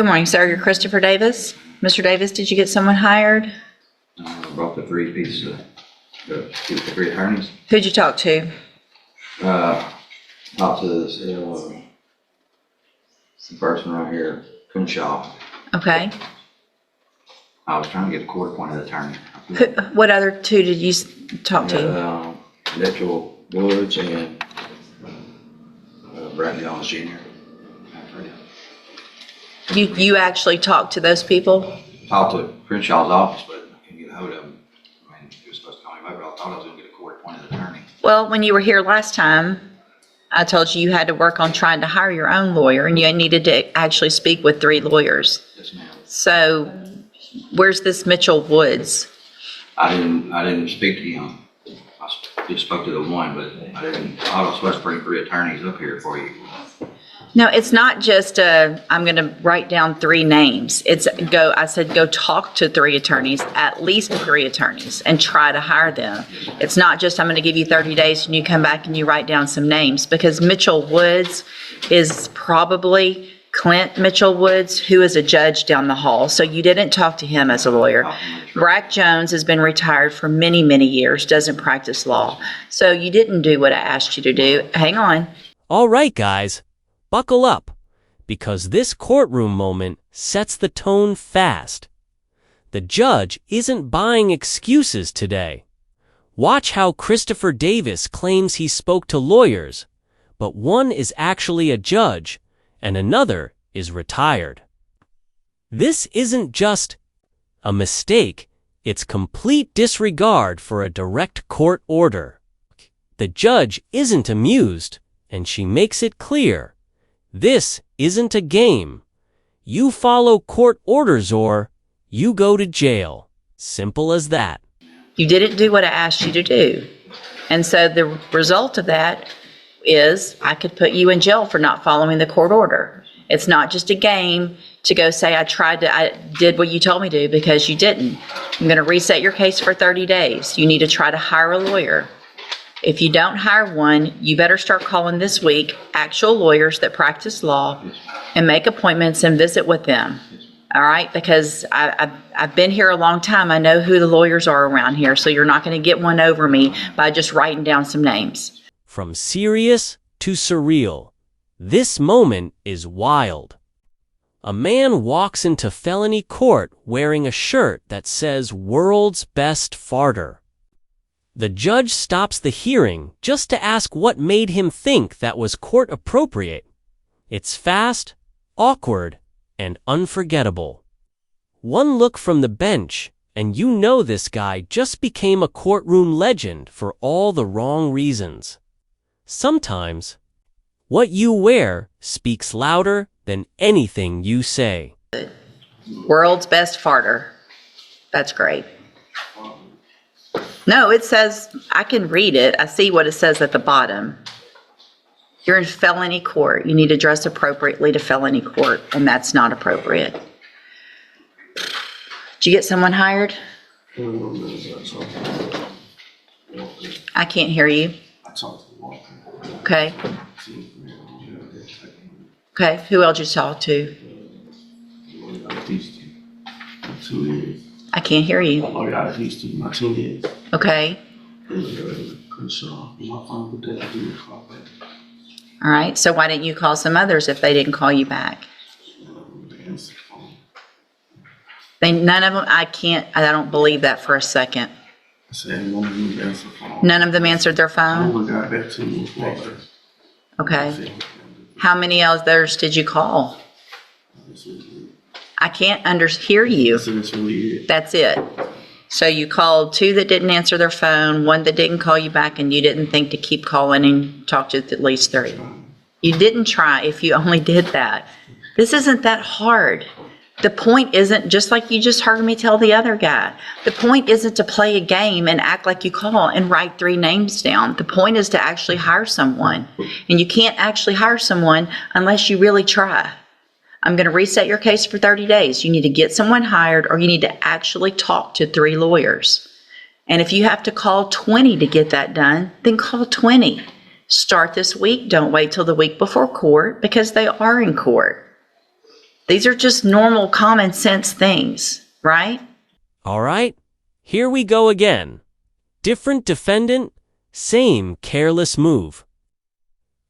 Good morning, sir. You're Christopher Davis. Mr. Davis, did you get someone hired? I brought the three pieces of the three attorneys. Who'd you talk to? Talked to this the person right here, Crenshaw. Okay. I was trying to get a court-appointed attorney. What other two did you talk to? Mitchell Woods and Brad Jones Jr. You actually talked to those people? Talked to Crenshaw's office, but I couldn't get a hold of him. I mean, he was supposed to call me back, but I thought I was going to get a court-appointed attorney. Well, when you were here last time, I told you had to work on trying to hire your own lawyer, and you needed to actually speak with 3 lawyers. Yes, ma'am. So, where's this Mitchell Woods? I didn't speak to him. I just spoke to the one, but I was supposed to bring 3 attorneys up here for you. No, it's not just I'm going to write down 3 names. I said go talk to 3 attorneys, at least 3 attorneys, and try to hire them. It's not just I'm going to give you 30 days and you come back and you write down some names, because Mitchell Woods is probably Clint Mitchell Woods, who is a judge down the hall. So you didn't talk to him as a lawyer. Brack Jones has been retired for many, many years, doesn't practice law. So you didn't do what I asked you to do. Hang on. All right, guys. Buckle up, because this courtroom moment sets the tone fast. The judge isn't buying excuses today. Watch how Christopher Davis claims he spoke to lawyers, but one is actually a judge and another is retired. This isn't just a mistake, it's complete disregard for a direct court order. The judge isn't amused, and she makes it clear. This isn't a game. You follow court orders or you go to jail. Simple as that. You didn't do what I asked you to do. And so the result of that is I could put you in jail for not following the court order. It's not just a game to go say I did what you told me to, because you didn't. I'm going to reset your case for 30 days. You need to try to hire a lawyer. If you don't hire one, you better start calling this week actual lawyers that practice law and make appointments and visit with them. All right? Because I've been here a long time. I know who the lawyers are around here, so you're not going to get one over me by just writing down some names. From serious to surreal, this moment is wild. A man walks into felony court wearing a shirt that says "World's Best Farter." The judge stops the hearing just to ask what made him think that was court appropriate. It's fast, awkward, and unforgettable. One look from the bench, and you know this guy just became a courtroom legend for all the wrong reasons. Sometimes, what you wear speaks louder than anything you say. World's best farter. That's great. No, it says, I can read it. I see what it says at the bottom. You're in felony court. You need to dress appropriately to felony court, and that's not appropriate. Did you get someone hired? I can't hear you. Okay. Okay, who else you talk to? I can't hear you. Okay. All right, so why didn't you call some others if they didn't call you back? None of them, I don't believe that for a second. None of them answered their phone? Okay. How many others did you call? I can't hear you. That's it. So you called 2 that didn't answer their phone, 1 that didn't call you back, and you didn't think to keep calling and talk to at least 3. You didn't try if you only did that. This isn't that hard. The point isn't, just like you just heard me tell the other guy, the point isn't to play a game and act like you call and write 3 names down. The point is to actually hire someone. And you can't actually hire someone unless you really try. I'm going to reset your case for 30 days. You need to get someone hired, or you need to actually talk to 3 lawyers. And if you have to call 20 to get that done, then call 20. Start this week. Don't wait till the week before court, because they are in court. These are just normal common sense things, right? All right, here we go again. Different defendant, same careless move.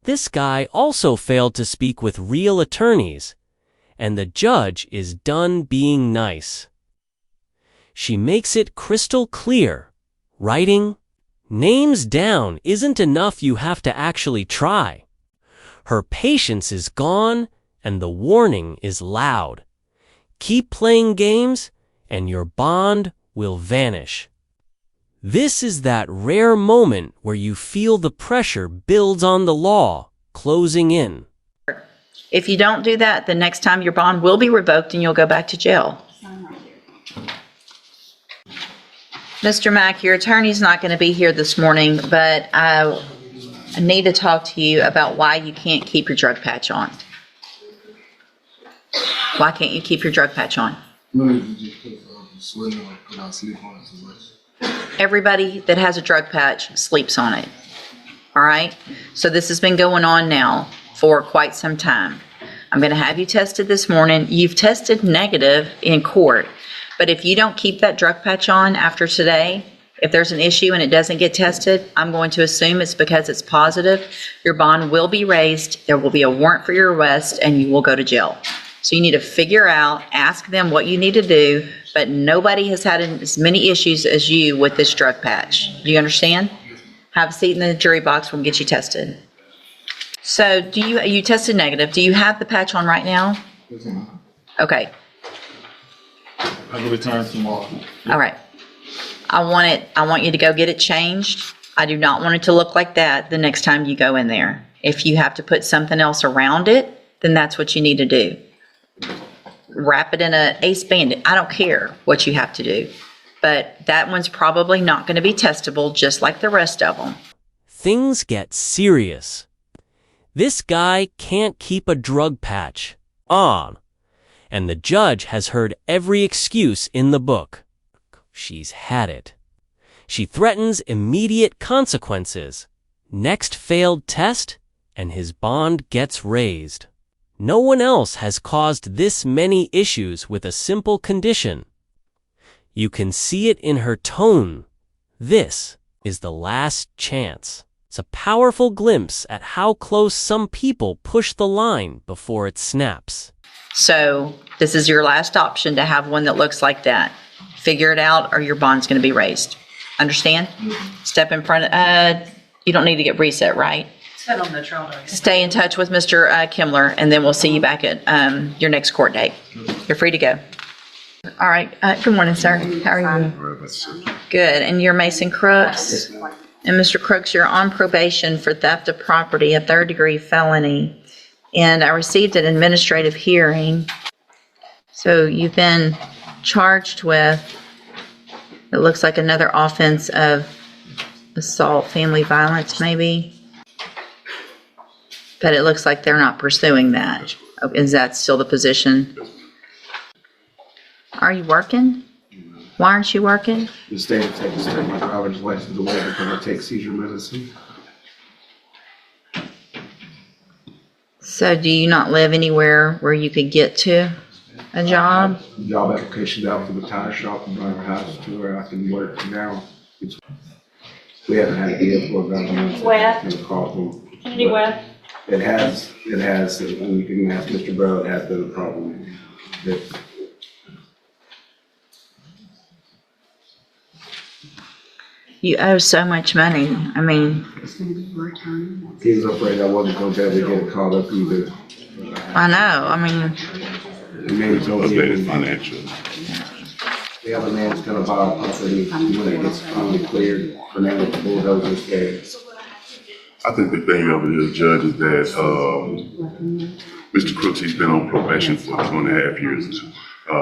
This guy also failed to speak with real attorneys, and the judge is done being nice. She makes it crystal clear. Writing names down isn't enough, you have to actually try. Her patience is gone, and the warning is loud. Keep playing games, and your bond will vanish. This is that rare moment where you feel the pressure builds on the law, closing in. If you don't do that, the next time your bond will be revoked and you'll go back to jail. Mr. Mack, your attorney's not going to be here this morning, but I need to talk to you about why you can't keep your drug patch on. Why can't you keep your drug patch on? Everybody that has a drug patch sleeps on it. All right? So this has been going on now for quite some time. I'm going to have you tested this morning. You've tested negative in court, but if you don't keep that drug patch on after today, if there's an issue and it doesn't get tested, I'm going to assume it's because it's positive. Your bond will be raised, there will be a warrant for your arrest, and you will go to jail. So you need to figure out, ask them what you need to do, but nobody has had as many issues as you with this drug patch. Do you understand? Have a seat in the jury box, we'll get you tested. So you tested negative. Do you have the patch on right now? Okay. I will return tomorrow. All right. I want you to go get it changed. I do not want it to look like that the next time you go in there. If you have to put something else around it, then that's what you need to do. Wrap it in an ace bandit. I don't care what you have to do. But that one's probably not going to be testable, just like the rest of them. Things get serious. This guy can't keep a drug patch on, and the judge has heard every excuse in the book. She's had it. She threatens immediate consequences. Next failed test, and his bond gets raised. No one else has caused this many issues with a simple condition. You can see it in her tone. This is the last chance. It's a powerful glimpse at how close some people push the line before it snaps. So this is your last option to have one that looks like that. Figure it out or your bond's going to be raised. Understand? Step in front of, you don't need to get reset, right? Stay in touch with Mr. Kimler, and then we'll see you back at your next court date. You're free to go. All right. Good morning, sir. How are you? Good. And you're Mason Crooks? And Mr. Crooks, you're on probation for theft of property, a third-degree felony. And I received an administrative hearing. So you've been charged with, it looks like another offense of assault, family violence maybe. But it looks like they're not pursuing that. Is that still the position? Are you working? Why aren't you working? The state of Texas took my driver's license away because I take seizure medicine. So do you not live anywhere where you could get to a job? Job applications out to the tire shop and drive a house to where I can work now. We haven't had a deal for about a month. Any web? It has, and you can ask Mr. Bro, it has been a problem. You owe so much money. I mean, He was afraid I wasn't going to be able to get caught up either. I know. I mean, The man told me Financial. the other man's going to buy a property when it gets finally cleared for now with the bulldozers there. I think the thing of it is, Judge, is that Mr. Crooks, he's been on probation for 2.5 years,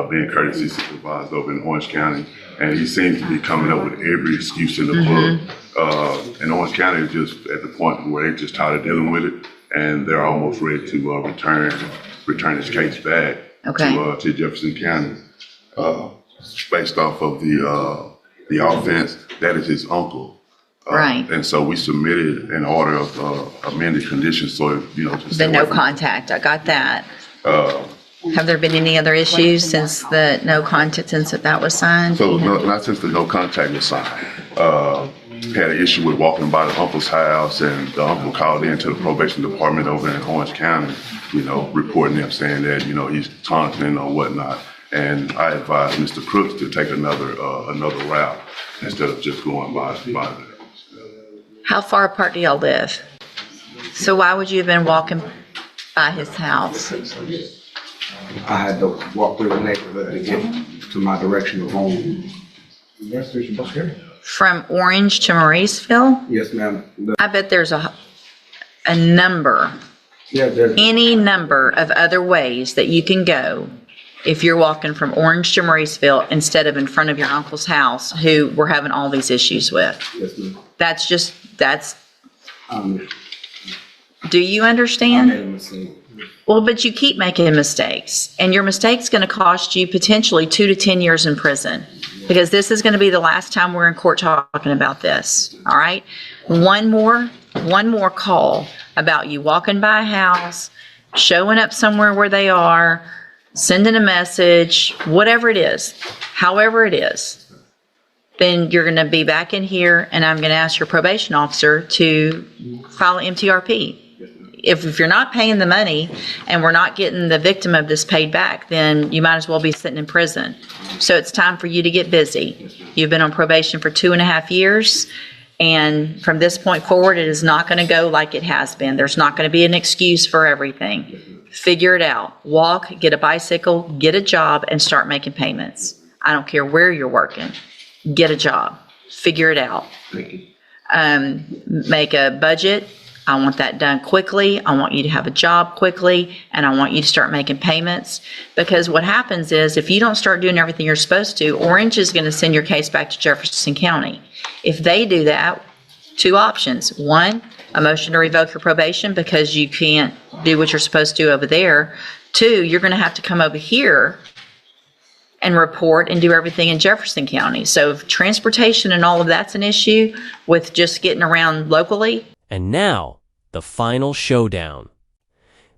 being courtesy supervisor over in Orange County, and he seems to be coming up with every excuse in the book. And Orange County is just at the point where they're just tired of dealing with it, and they're almost ready to return his case back to Jefferson County, based off of the offense. That is his uncle. right. And so we submitted an order of amended conditions, so, just. The no contact. I got that. Have there been any other issues since the no contact, since that was signed? So not since the no contact was signed. Had an issue with walking by the uncle's house, and the uncle called into the probation department over in Orange County, reporting him saying that, he's taunting or whatnot. And I advised Mr. Crooks to take another route instead of just going by there. How far apart do y'all live? So why would you have been walking by his house? I had to walk through the neighborhood to get to my direction of home. From Orange to Mauriceville? Yes, ma'am. I bet there's a number, Yeah, there's, any number of other ways that you can go if you're walking from Orange to Mauriceville instead of in front of your uncle's house, who we're having all these issues with. yes, ma'am. That's, Um, do you I understand? made a mistake. Well, but you keep making mistakes, and your mistake's going to cost you potentially 2 to 10 years in prison, because this is going to be the last time we're in court talking about this, all right? One more call about you walking by a house, showing up somewhere where they are, sending a message, whatever it is, however it is, then you're going to be back in here, and I'm going to ask your probation officer to file an MTRP. If you're not paying the money and we're not getting the victim of this paid back, then you might as well be sitting in prison. So it's time for you to get busy. You've been on probation for 2.5 years, and from this point forward, it is not going to go like it has been. There's not going to be an excuse for everything. Figure it out. Walk, get a bicycle, get a job, and start making payments. I don't care where you're working. Get a job. Figure it out. Thank you. Make a budget. I want that done quickly. I want you to have a job quickly, and I want you to start making payments, because what happens is if you don't start doing everything you're supposed to, Orange is going to send your case back to Jefferson County. If they do that, 2 options. 1, a motion to revoke your probation because you can't do what you're supposed to do over there. 2, you're going to have to come over here and report and do everything in Jefferson County. So if transportation and all of that's an issue with just getting around locally. And now, the final showdown.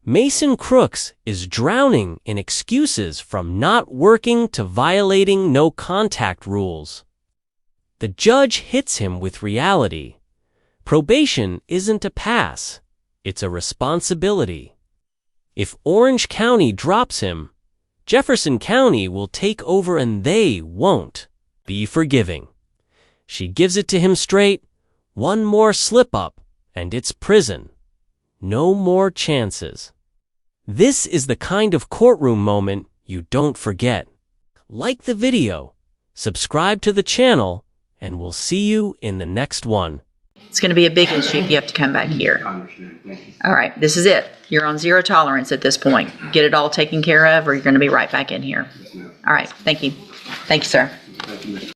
Mason Crooks is drowning in excuses from not working to violating no contact rules. The judge hits him with reality. Probation isn't a pass, it's a responsibility. If Orange County drops him, Jefferson County will take over, and they won't be forgiving. She gives it to him straight. One more slip-up, and it's prison. No more chances. This is the kind of courtroom moment you don't forget. Like the video, subscribe to the channel, and we'll see you in the next one. It's going to be a big issue if you have to come back here. I understand. Thank you. All right, this is it. You're on 0 tolerance at this point. Get it all taken care of, or you're going to be right back in here. Yes, ma'am. All right, thank you. Thank you, sir. Thank you, Mr.